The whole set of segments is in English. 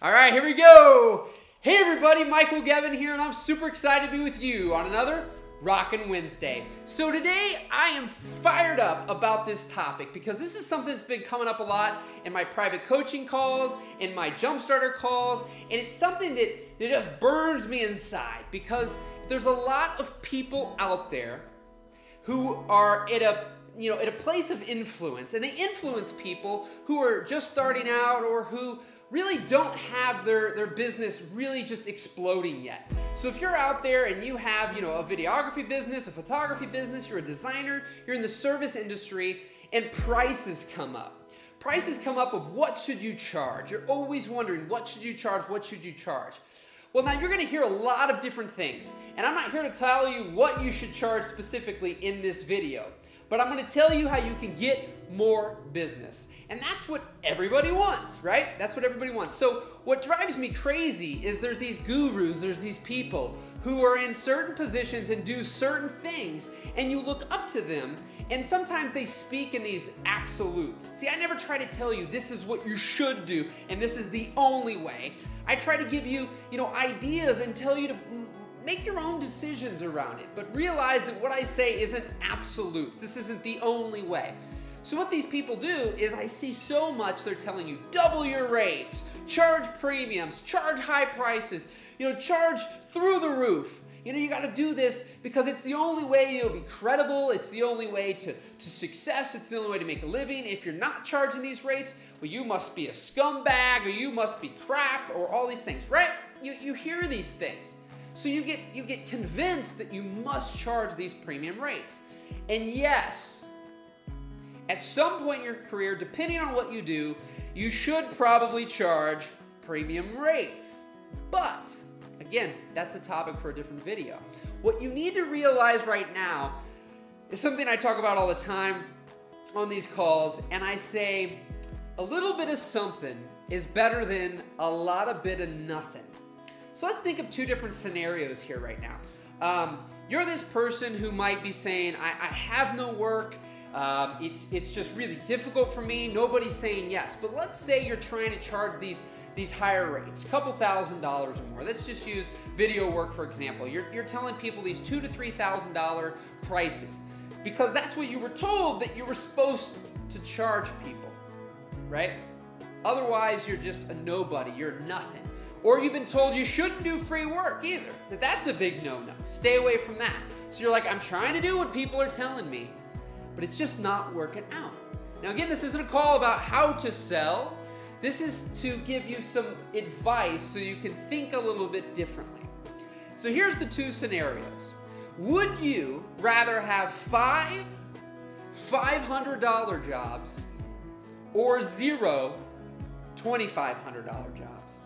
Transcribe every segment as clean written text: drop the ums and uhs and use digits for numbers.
All right, here we go. Hey everybody, Michael Gevin here, and I'm super excited to be with you on another Rockin' Wednesday. So today I am fired up about this topic because this is something that's been coming up a lot in my private coaching calls, in my Jumpstarter calls, and it's something that just burns me inside because there's a lot of people out there who are at a place of influence, and they influence people who are just starting out or who really don't have their business really just exploding yet. So if you're out there and you have, a videography business, a photography business, you're a designer, you're in the service industry, and prices come up. Prices come up of what should you charge. You're always wondering, what should you charge? What should you charge? Well, now you're going to hear a lot of different things, and I'm not here to tell you what you should charge specifically in this video, but I'm going to tell you how you can get more business. And that's what everybody wants, right? That's what everybody wants. So what drives me crazy is there's these gurus, there's these people who are in certain positions and do certain things, and you look up to them, and sometimes they speak in these absolutes. See, I never try to tell you this is what you should do, and this is the only way. I try to give you, ideas and tell you to make your own decisions around it, but realize that what I say isn't absolutes. This isn't the only way. So what these people do is I see so much they're telling you, double your rates, charge premiums, charge high prices, charge through the roof. You got to do this because it's the only way you'll be credible. It's the only way to success. It's the only way to make a living. If you're not charging these rates, well, you must be a scumbag or you must be crap or all these things, right? You hear these things. So you get convinced that you must charge these premium rates. And yes, at some point in your career, depending on what you do, you should probably charge premium rates. But again, that's a topic for a different video. What you need to realize right now is something I talk about all the time on these calls, and I say a little bit of something is better than a lot of bit of nothing. So let's think of two different scenarios here right now. You're this person who might be saying, I have no work, it's just really difficult for me, nobody's saying yes. But let's say you're trying to charge these higher rates, a couple $1,000s or more. Let's just use video work for example. You're telling people these $2,000 to $3,000 prices because that's what you were told that you were supposed to charge people, right? Otherwise, you're just a nobody, you're nothing. Or you've been told you shouldn't do free work either. That's a big no-no. Stay away from that. So you're like, I'm trying to do what people are telling me, but it's just not working out. Now again, this isn't a call about how to sell. This is to give you some advice so you can think a little bit differently. So here's the two scenarios. Would you rather have 5 $500 jobs or 0 $2,500 jobs?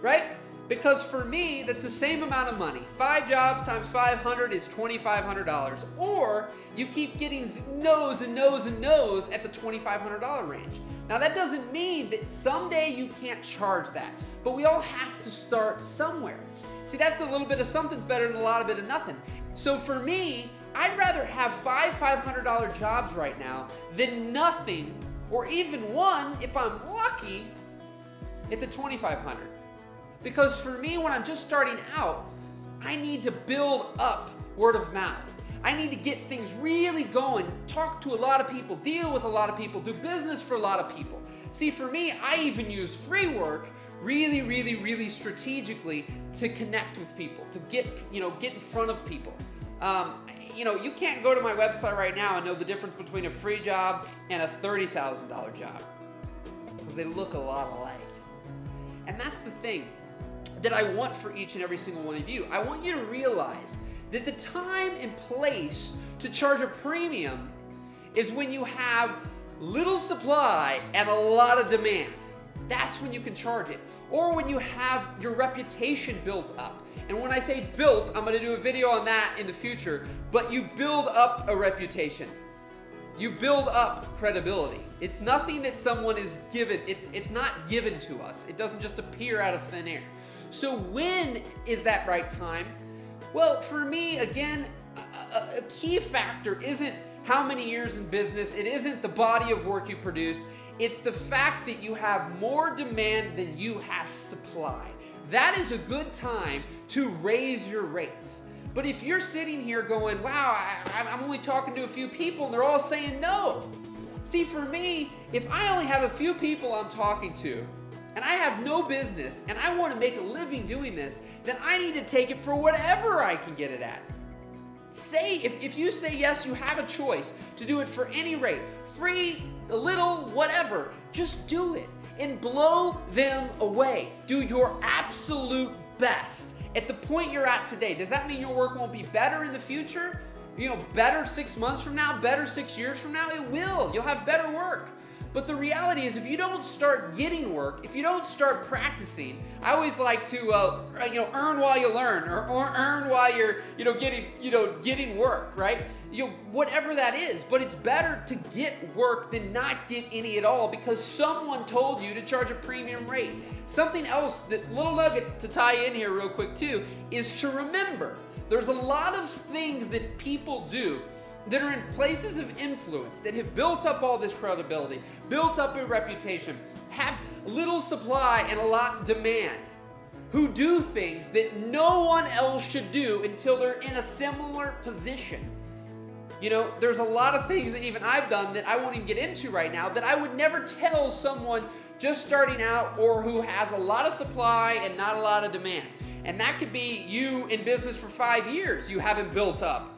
Right? Because for me, that's the same amount of money. 5 jobs times 500 is $2,500. Or you keep getting no's and no's and no's at the $2,500 range. Now that doesn't mean that someday you can't charge that, but we all have to start somewhere. See, that's the little bit of something's better than a lot of bit of nothing. So for me, I'd rather have 5 $500 jobs right now than nothing, or even one, if I'm lucky, at the $2,500. Because for me, when I'm just starting out, I need to build up word of mouth. I need to get things really going, talk to a lot of people, deal with a lot of people, do business for a lot of people. See, for me, I even use free work really, really, really strategically to connect with people, to get in front of people. You can't go to my website right now and know the difference between a free job and a $30,000 job because they look a lot alike. And that's the thing that I want for each and every single one of you. I want you to realize that the time and place to charge a premium is when you have little supply and a lot of demand. That's when you can charge it. Or when you have your reputation built up. And when I say built, I'm going to do a video on that in the future, but you build up a reputation. You build up credibility. It's nothing that someone is given. It's not given to us. It doesn't just appear out of thin air. So when is that right time? Well, for me, again, a key factor isn't how many years in business. It isn't the body of work you produce. It's the fact that you have more demand than you have supply. That is a good time to raise your rates. But if you're sitting here going, wow, I'm only talking to a few people and they're all saying no. See, for me, if I only have a few people I'm talking to and I have no business and I want to make a living doing this, then I need to take it for whatever I can get it at. Say, if you say yes, you have a choice to do it for any rate, free, a little, whatever, just do it and blow them away. Do your absolute best. At the point you're at today, does that mean your work won't be better in the future? You know, better 6 months from now, better 6 years from now? It will. You'll have better work. But the reality is, if you don't start getting work, if you don't start practicing, I always like to, earn while you learn, or earn while you're, getting work, right? Whatever that is. But it's better to get work than not get any at all because someone told you to charge a premium rate. Something else, that little nugget to tie in here real quick too, is to remember there's a lot of things that people do that are in places of influence, that have built up all this credibility, built up a reputation, have little supply and a lot demand, who do things that no one else should do until they're in a similar position. There's a lot of things that even I've done that I won't even get into right now that I would never tell someone just starting out or who has a lot of supply and not a lot of demand. And that could be you in business for 5 years. You haven't built up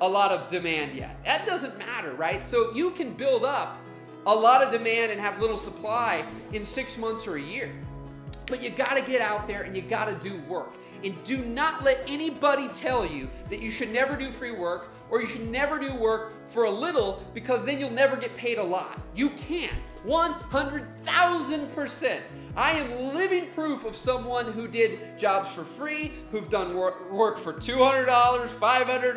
a lot of demand yet. That doesn't matter, right? So you can build up a lot of demand and have little supply in 6 months or a year. But you gotta get out there and you gotta do work. And do not let anybody tell you that you should never do free work or you should never do work for a little because then you'll never get paid a lot. You can, 100,000%. I am living proof of someone who did jobs for free, who've done work for $200, $500,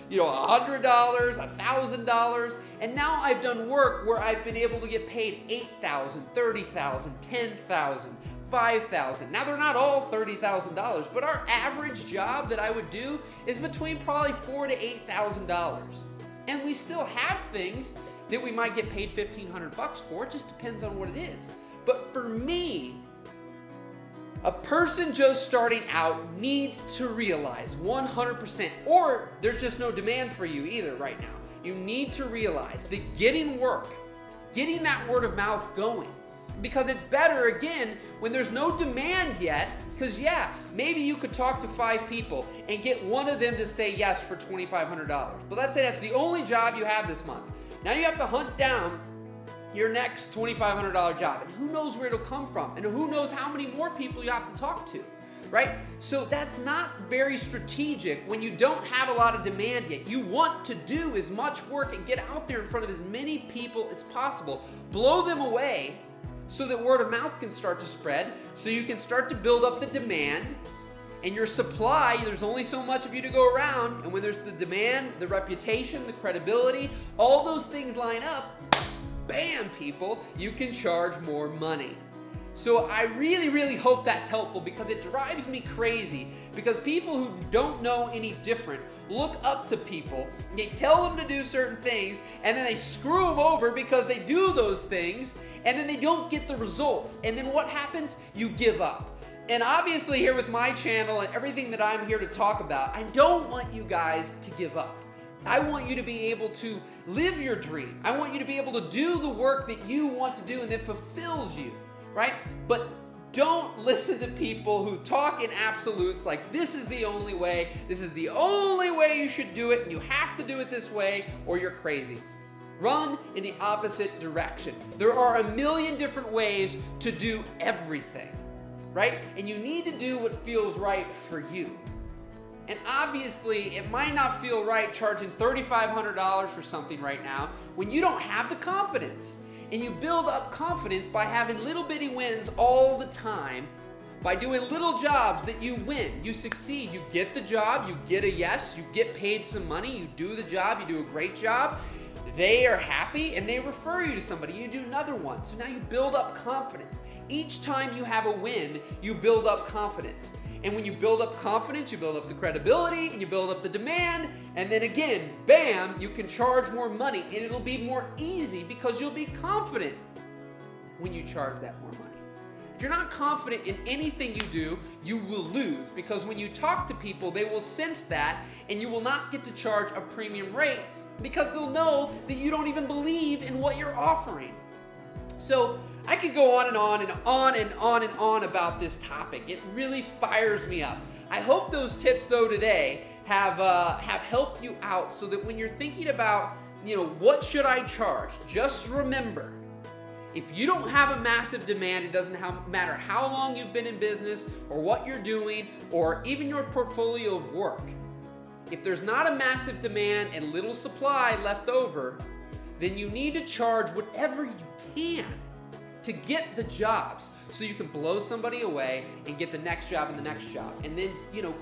$100, $1,000, and now I've done work where I've been able to get paid $8,000, $30,000, $10,000, $5,000. Now they're not all $30,000, but our average job that I would do is between probably $4,000 to $8,000. And we still have things that we might get paid $1,500 for. It just depends on what it is. But for me, a person just starting out needs to realize 100%, or there's just no demand for you either right now. You need to realize that getting work, getting that word of mouth going, because it's better, again, when there's no demand yet, because maybe you could talk to 5 people and get one of them to say yes for $2,500. But let's say that's the only job you have this month. Now you have to hunt down your next $2,500 job, and who knows where it'll come from, and who knows how many more people you have to talk to, right? So that's not very strategic when you don't have a lot of demand yet. You want to do as much work and get out there in front of as many people as possible. Blow them away so that word of mouth can start to spread, so you can start to build up the demand, and your supply, there's only so much of you to go around, and when there's the demand, the reputation, the credibility, all those things line up, bam, people, you can charge more money. So I really, really hope that's helpful because it drives me crazy because people who don't know any different look up to people, they tell them to do certain things, and then they screw them over because they do those things, and then they don't get the results. And then what happens? You give up. And obviously here with my channel and everything that I'm here to talk about, I don't want you guys to give up. I want you to be able to live your dream. I want you to be able to do the work that you want to do and that fulfills you, right? But don't listen to people who talk in absolutes like this is the only way you should do it, and you have to do it this way, or you're crazy. Run in the opposite direction. There are a million different ways to do everything, right? And you need to do what feels right for you. And obviously, it might not feel right charging $3,500 for something right now when you don't have the confidence. And you build up confidence by having little bitty wins all the time, by doing little jobs that you win, you succeed, you get the job, you get a yes, you get paid some money, you do the job, you do a great job, they are happy and they refer you to somebody, you do another one. So now you build up confidence. Each time you have a win, you build up confidence. And when you build up confidence, you build up the credibility, and you build up the demand, and then again, bam, you can charge more money, and it'll be more easy because you'll be confident when you charge that more money. If you're not confident in anything you do, you will lose, because when you talk to people, they will sense that, and you will not get to charge a premium rate because they'll know that you don't even believe in what you're offering. So I could go on and on and on and on and on about this topic. It really fires me up. I hope those tips though today have helped you out, so that when you're thinking about, what should I charge, just remember, if you don't have a massive demand, it doesn't matter how long you've been in business or what you're doing or even your portfolio of work. If there's not a massive demand and little supply left over, then you need to charge whatever you can to get the jobs, so you can blow somebody away and get the next job and the next job. And then,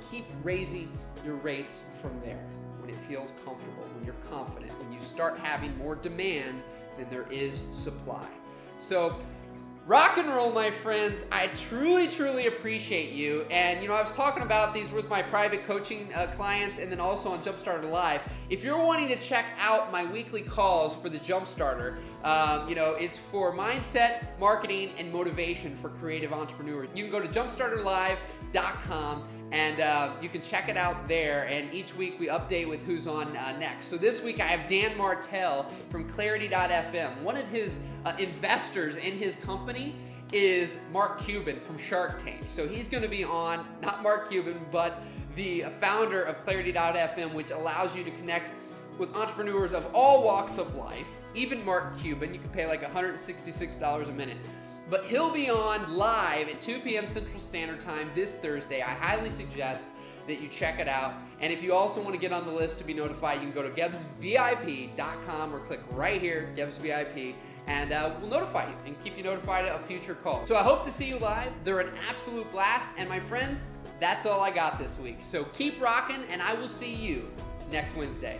keep raising your rates from there when it feels comfortable, when you're confident, when you start having more demand than there is supply. So rock and roll, my friends. I truly, truly appreciate you. And, I was talking about these with my private coaching clients, and then also on Jumpstarter Live. If you're wanting to check out my weekly calls for the Jumpstarter, it's for mindset, marketing, and motivation for creative entrepreneurs. You can go to jumpstarterlive.com and you can check it out there. And each week we update with who's on next. So this week I have Dan Martell from Clarity.fm. One of his investors in his company is Mark Cuban from Shark Tank. So he's going to be on, not Mark Cuban, but the founder of Clarity.fm, which allows you to connect with entrepreneurs of all walks of life. Even Mark Cuban, you can pay like $166 a minute. But he'll be on live at 2 p.m. Central Standard Time this Thursday. I highly suggest that you check it out. And if you also want to get on the list to be notified, you can go to GEBBSVIP.com or click right here, GEBBSVIP, and we'll notify you and keep you notified of future calls. So I hope to see you live. They're an absolute blast. And my friends, that's all I got this week. So keep rocking, and I will see you next Wednesday.